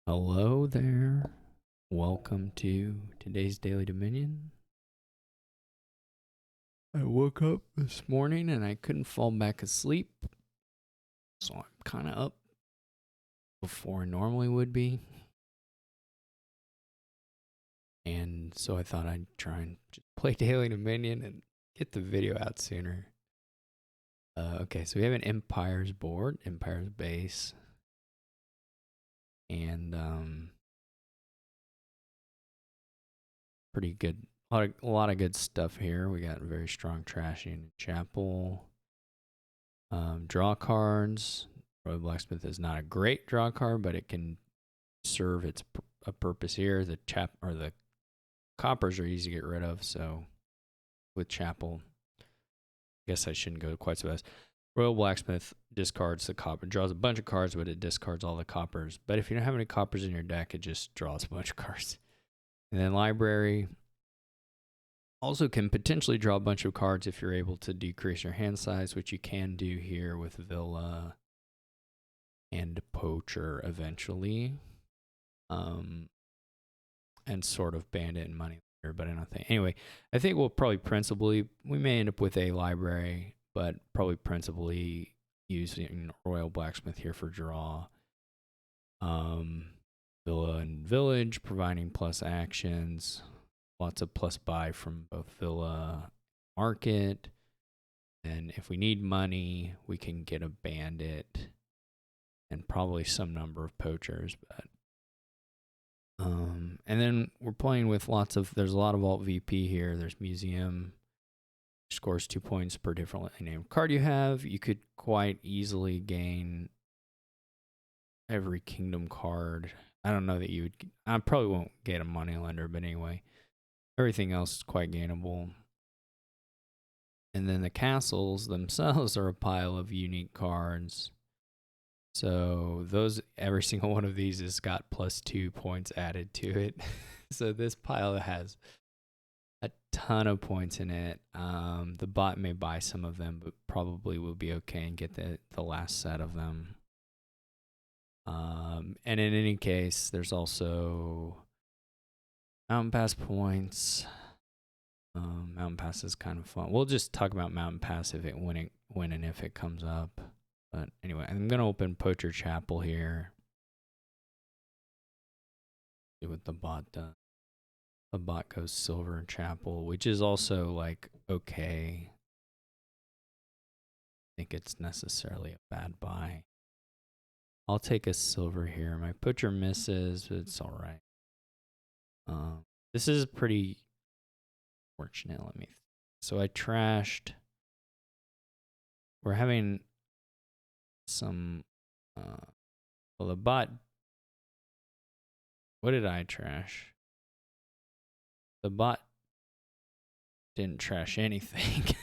Hello there. Welcome to today's Daily Dominion. I woke up this morning and I couldn't fall back asleep, so I'm kind of up before I normally would be. And so I thought I'd try and just play Daily Dominion and get the video out sooner. Okay, so we have an Empires board, Empires base, and pretty good. A lot of good stuff here. We got very strong trashing chapel. Draw cards. Royal Blacksmith is not a great draw card, but it can serve a purpose here. The coppers are easy to get rid of, so with Chapel, I guess I shouldn't go quite so fast. Royal Blacksmith discards the copper, draws a bunch of cards, but it discards all the coppers. But if you don't have any coppers in your deck, it just draws a bunch of cards. And then Library also can potentially draw a bunch of cards if you're able to decrease your hand size, which you can do here with Villa and Poacher eventually. And sort of Bandit and Money Leader, but I don't think. Anyway, I think we may end up with a Library, but probably principally using Royal Blacksmith here for draw. Villa and Village providing plus actions, lots of plus buy from both Villa and Market. And if we need money, we can get a Bandit and probably some number of Poachers, but and then we're playing with there's a lot of alt VP here. There's Museum, scores 2 points per differently named card you have. You could quite easily gain every Kingdom card. I don't know that you would, I probably won't get a Money Lender, but anyway, everything else is quite gainable. And then the castles themselves are a pile of unique cards. So every single one of these has got plus 2 points added to it. So this pile has a ton of points in it. The bot may buy some of them, but probably will be okay and get the last set of them. And in any case, there's also Mountain Pass points. Mountain Pass is kind of fun. We'll just talk about Mountain Pass when and if it comes up. But anyway, I'm gonna open Poacher Chapel here. See what the bot does. The bot goes Silver and Chapel, which is also like okay. I think it's necessarily a bad buy. I'll take a silver here. My Poacher misses, but it's all right. This is pretty fortunate. So I trashed. We're having some. Well, the bot. What did I trash? The bot didn't trash anything.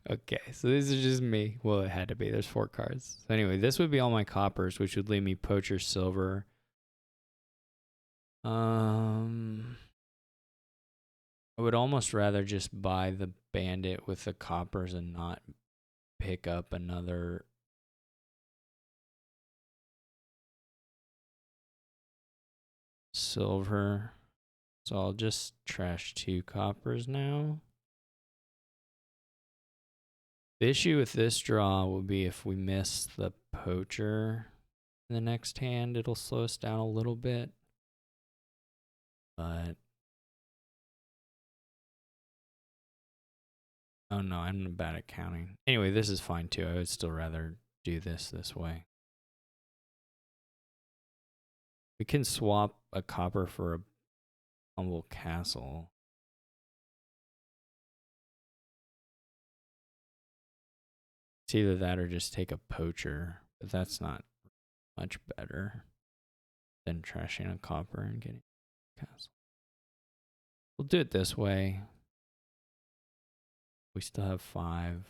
Okay, so this is just me. Well, it had to be. There's 4 cards. So anyway, this would be all my coppers, which would leave me Poacher silver. I would almost rather just buy the Bandit with the coppers and not pick up another silver. So I'll just trash 2 coppers now. The issue with this draw will be if we miss the Poacher in the next hand, it'll slow us down a little bit. But oh no, I'm bad at counting. Anyway, this is fine too. I would still rather do this way. We can swap a copper for a humble castle. It's either that or just take a Poacher, but that's not much better than trashing a copper and getting a castle. We'll do it this way. We still have 5.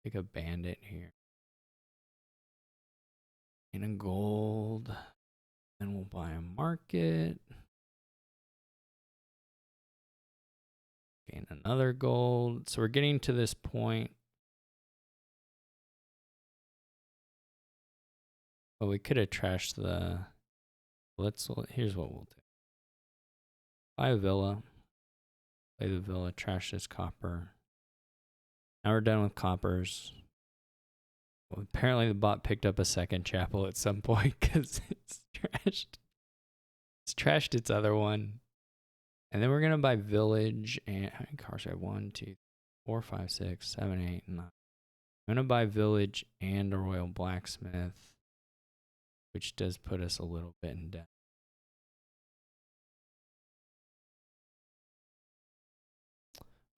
Take a Bandit here. And a gold. And we'll buy a Market. Gain another gold. So we're getting to this point Well, we could have trashed the. Here's what we'll do. Buy a villa. Play the villa. Trash this copper. Now we're done with coppers. Well, apparently the bot picked up a second chapel at some point because it's trashed. It's trashed its other one. And then we're gonna buy village and how many cars do I have? 1, 2, 4, 5, 6, 7, 8, 9. I'm gonna buy village and a royal blacksmith, which does put us a little bit in debt.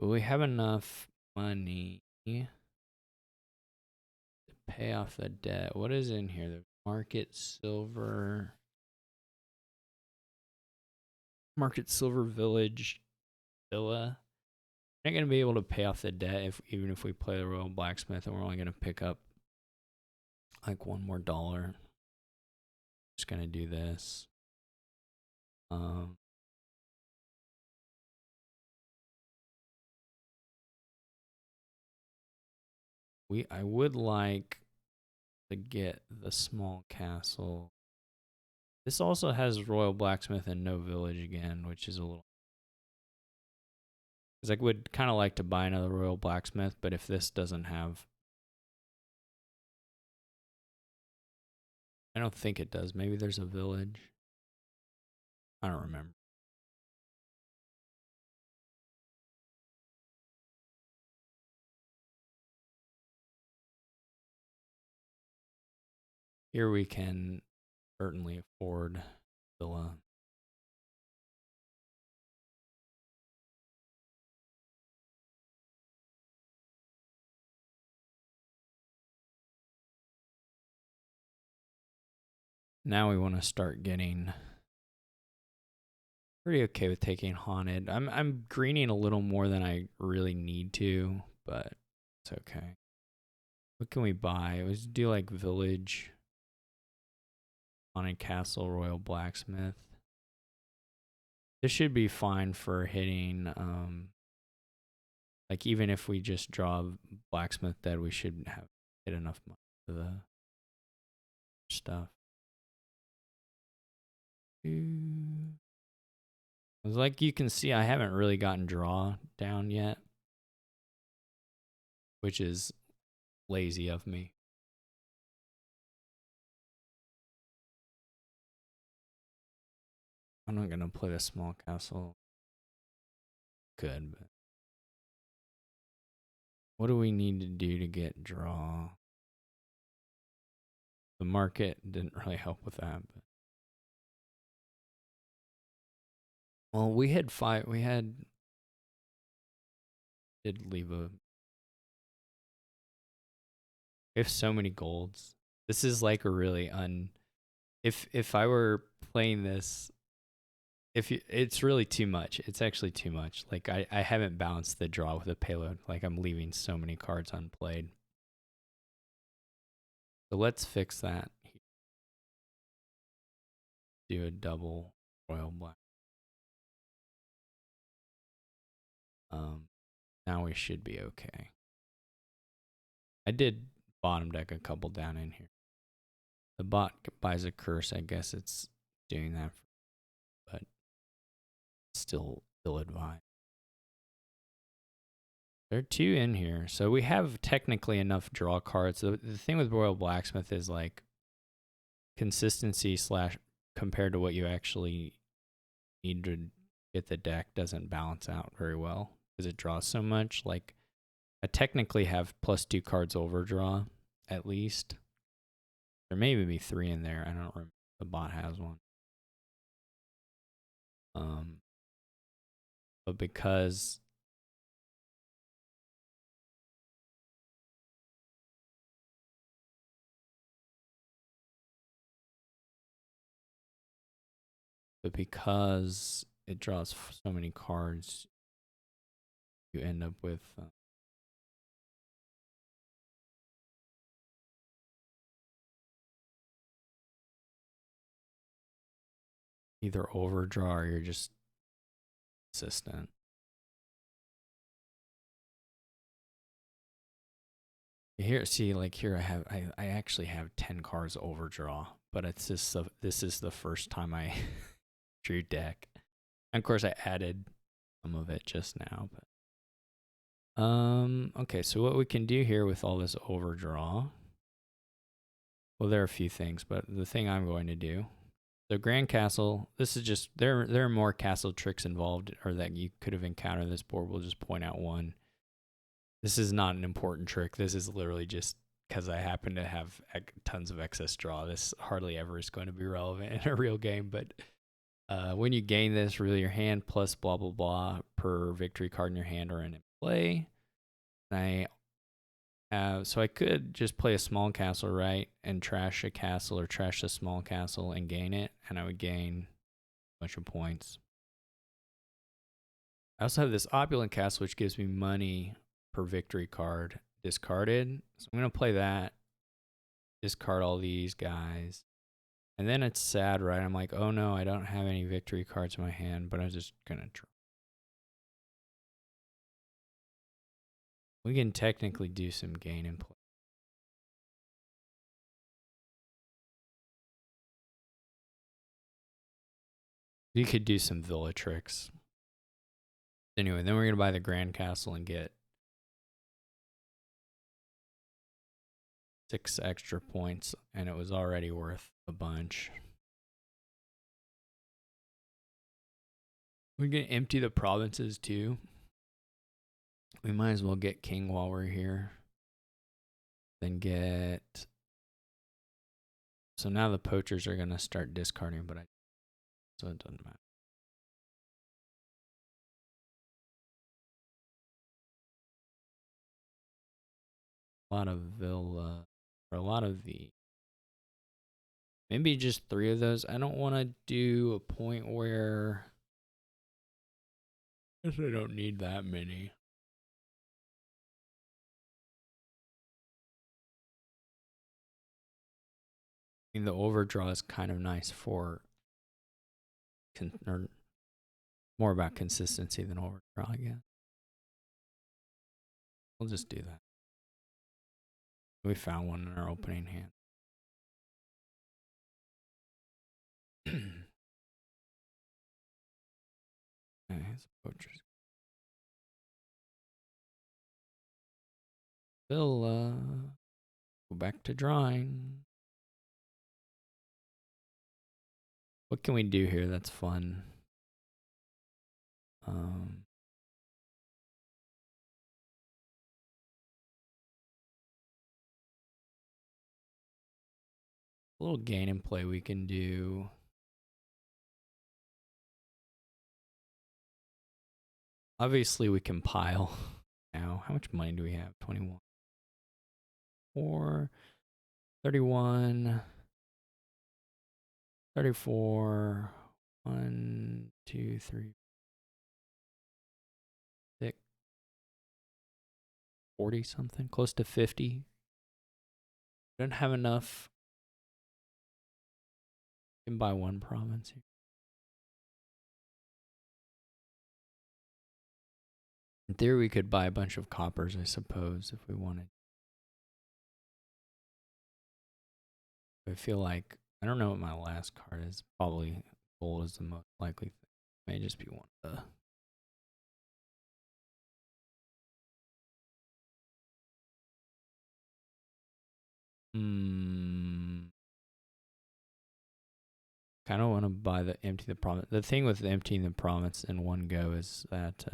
But we have enough money to pay off the debt. What is in here? The market silver village villa. We're not going to be able to pay off the debt even if we play the royal blacksmith, and we're only going to pick up like $1 more. Just going to do this. I would like to get the small castle. This also has royal blacksmith and no village again, which is a little. Because I would kind of like to buy another royal blacksmith, but if this doesn't have. I don't think it does. Maybe there's a village. I don't remember. Here we can certainly afford villa. Now we want to start getting pretty okay with taking haunted. I'm greening a little more than I really need to, but it's okay. What can we buy? Let's do like village, haunted castle, royal blacksmith. This should be fine for hitting. Like even if we just draw blacksmith dead, we should have hit enough money for the stuff. Like you can see, I haven't really gotten draw down yet, which is lazy of me. I'm not gonna play the small castle. Good, but what do we need to do to get draw? The market didn't really help with that, but well, we had did leave a. We have so many golds. This is like a really if I were playing this, it's really too much. It's actually too much. Like I haven't balanced the draw with a payload. Like I'm leaving so many cards unplayed. So let's fix that. Do a double royal black. Now we should be okay. I did bottom deck a couple down in here. The bot buys a curse. I guess it's doing that, but still ill-advised. There are 2 in here, so we have technically enough draw cards. The thing with royal blacksmith is like consistency / compared to what you actually need to get the deck doesn't balance out very well because it draws so much. Like I technically have +2 cards overdraw at least. There may be 3 in there. I don't remember. The bot has one. But because it draws so many cards, you end up with either overdraw or you're just consistent. Here, see, like here, I actually have 10 cards overdraw, but it's just this is the first time I drew deck. And of course, I added some of it just now. But okay, so what we can do here with all this overdraw, well, there are a few things, but the thing I'm going to do, the Grand Castle, this is just there are more castle tricks involved, or that you could have encountered this board. We'll just point out one. This is not an important trick. This is literally just because I happen to have tons of excess draw. This hardly ever is going to be relevant in a real game, but when you gain this, reveal your hand plus blah blah blah per victory card in your hand or in play. And so I could just play a small castle, right, and trash a castle or trash a small castle and gain it, and I would gain a bunch of points. I also have this opulent castle, which gives me money per victory card discarded. So I'm going to play that, discard all these guys. And then it's sad, right? I'm like, oh no, I don't have any victory cards in my hand, but I'm just going to draw. We can technically do some gain and play. You could do some villa tricks. Anyway, then we're going to buy the Grand Castle and get 6 extra points, and it was already worth a bunch. We're going to empty the provinces too. We might as well get king while we're here. Then get... So now the poachers are going to start discarding, but so it doesn't matter. A lot of villa, or a lot of the... Maybe just 3 of those. I don't want to do a point where... I guess I don't need that many. I mean, the overdraw is kind of nice for... or more about consistency than overdraw, I guess. We'll just do that. We found one in our opening hand. Nice poachers. Villa. Go back to drawing. What can we do here that's fun? A little gain and play we can do. Obviously, we can pile now. How much money do we have? 21. 4, 31, 34, 1, 2, 3, 6, 40 something, close to 50. Don't have enough. You can buy 1 province here. In theory, we could buy a bunch of coppers, I suppose, if we wanted. I feel like, I don't know what my last card is. Probably gold is the most likely thing. May just be one of the... Kind of want to buy the empty the province. The thing with emptying the province in one go is that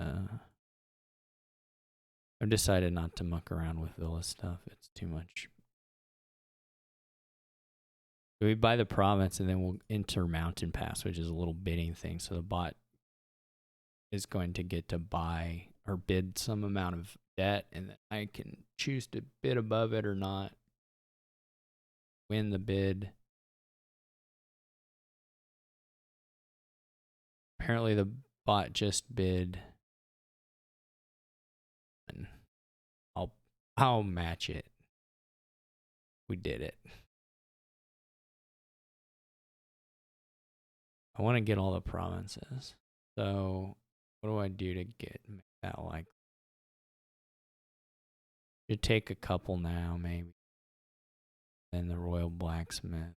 I've decided not to muck around with villa stuff. It's too much. So we buy the province and then we'll enter mountain pass, which is a little bidding thing. So the bot is going to get to buy or bid some amount of debt, and then I can choose to bid above it or not. Win the bid. Apparently the bot just bid. And I'll match it. We did it. I want to get all the provinces. So what do I do to make that like Should take a couple now, maybe. Then the Royal Blacksmith.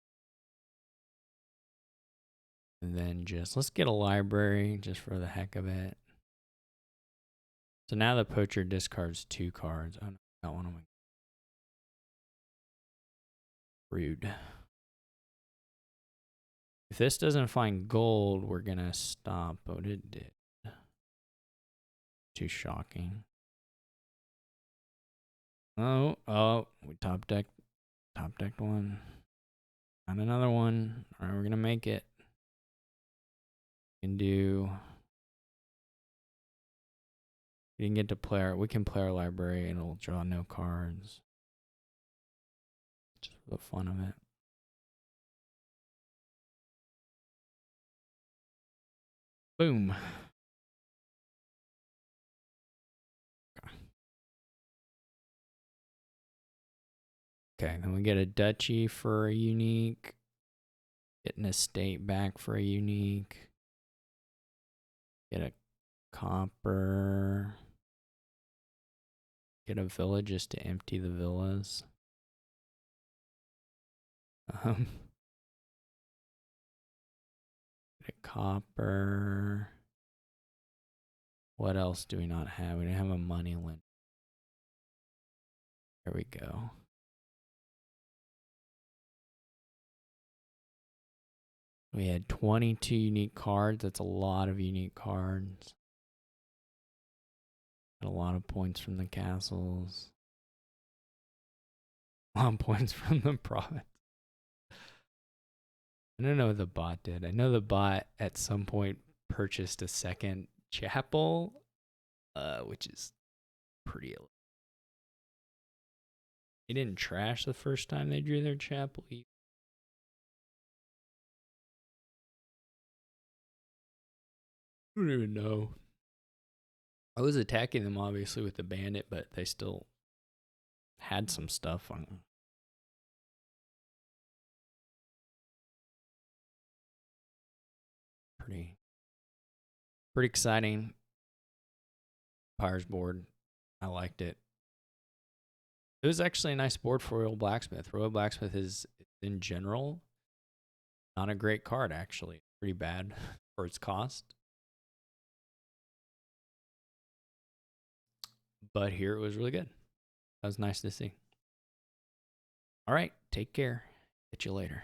And then let's get a library just for the heck of it. So now the poacher discards 2 cards. Oh, no, got one of them. Rude. If this doesn't find gold, we're going to stop. But it did. Too shocking. Oh, we top decked one. Not another one. All right, we're going to make it. We didn't get to play we can play our library and it'll draw no cards. Just for the fun of it. Boom. Okay, then we get a duchy for a unique. Get an estate back for a unique. Get a copper. Get a villa just to empty the villas. Get a copper. What else do we not have? We don't have a money limit. There we go. We had 22 unique cards. That's a lot of unique cards. Got a lot of points from the castles. A lot of points from the province. I don't know what the bot did. I know the bot at some point purchased a second chapel, which is pretty illegal. They didn't trash the first time they drew their chapel. I don't even know. I was attacking them obviously with the bandit, but they still had some stuff on them. Pretty exciting. Pyre's board. I liked it. It was actually a nice board for Royal Blacksmith. Royal Blacksmith is, in general, not a great card, actually. Pretty bad for its cost. But here it was really good. That was nice to see. All right, take care. Catch you later.